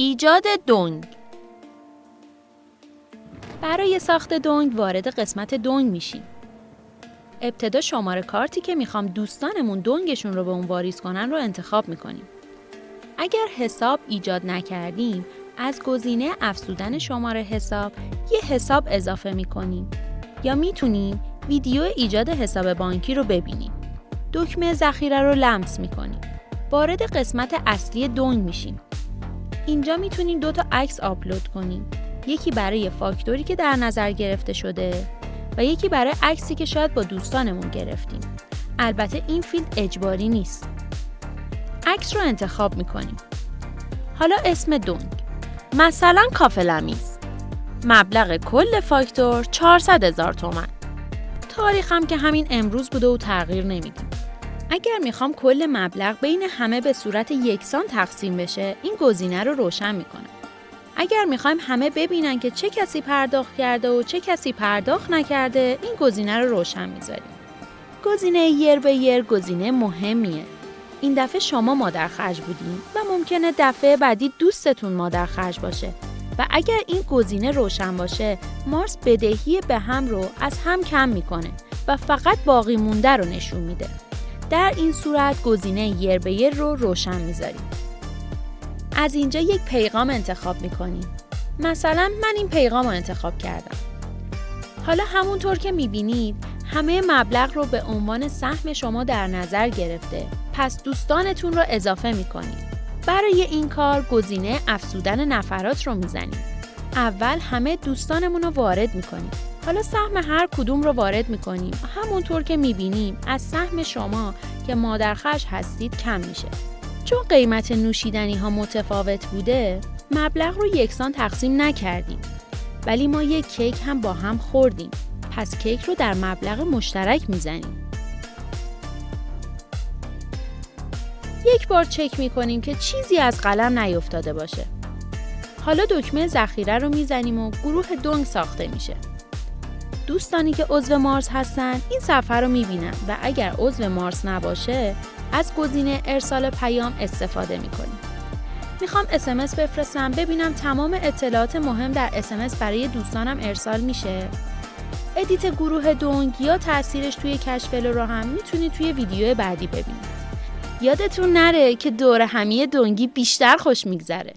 ایجاد دنگ. برای ساخت دنگ وارد قسمت دنگ میشیم. ابتدا شماره کارتی که میخوام دوستانمون دنگشون رو به اون واریز کنن رو انتخاب میکنیم. اگر حساب ایجاد نکردیم، از گزینه افزودن شماره حساب یه حساب اضافه میکنیم یا میتونیم ویدیو ایجاد حساب بانکی رو ببینیم. دکمه ذخیره رو لمس میکنیم. وارد قسمت اصلی دنگ میشیم. اینجا میتونیم 2 تا عکس آپلود کنیم. یکی برای فاکتوری که در نظر گرفته شده و یکی برای عکسی که شاید با دوستانمون گرفتیم. البته این فیلد اجباری نیست. عکس رو انتخاب میکنیم. حالا اسم دنگ. مثلا کافه لمیز. مبلغ کل فاکتور 400,000 تومان. تاریخ هم که همین امروز بوده و تغییر نمیدیم. اگر میخوام کل مبلغ بین همه به صورت یکسان تقسیم بشه، این گزینه رو روشن میکنم. اگر میخوایم همه ببینن که چه کسی پرداخت کرده و چه کسی پرداخت نکرده، این گزینه رو روشن میذاریم. گزینه یر به یر گزینه مهمیه. این دفعه شما مادر خرج بودین و ممکنه دفعه بعدی دوستتون مادر خرج باشه و اگر این گزینه روشن باشه، مارس بدهی به هم رو از هم کم میکنه و فقط باقی مونده رو نشون میده. در این صورت گزینه یر به یر رو روشن میذاریم. از اینجا یک پیغام انتخاب میکنیم. مثلا من این پیغام رو انتخاب کردم. حالا همونطور که میبینید همه مبلغ رو به عنوان سهم شما در نظر گرفته. پس دوستانتون رو اضافه میکنید. برای این کار گزینه افزودن نفرات رو میزنیم. اول همه دوستانمون رو وارد میکنیم. حالا سهم هر کدوم رو وارد میکنیم. همونطور که میبینیم از سهم شما که مادرخرج هستید کم میشه. چون قیمت نوشیدنی ها متفاوت بوده، مبلغ رو یکسان تقسیم نکردیم. ولی ما یک کیک هم با هم خوردیم. پس کیک رو در مبلغ مشترک میزنیم. یک بار چک میکنیم که چیزی از قلم نیفتاده باشه. حالا دکمه ذخیره رو میزنیم و گروه دنگ ساخته میشه. دوستانی که عضو مارس هستن این صفحه رو میبینن و اگر عضو مارس نباشه از گزینه ارسال پیام استفاده میکنیم. میخوام SMS بفرستم ببینم تمام اطلاعات مهم در SMS برای دوستانم ارسال میشه. ادیت گروه دنگ یا تاثیرش توی کشف رو هم میتونید توی ویدیو بعدی ببینید. یادتون نره که دور همی دنگی بیشتر خوش میگذره.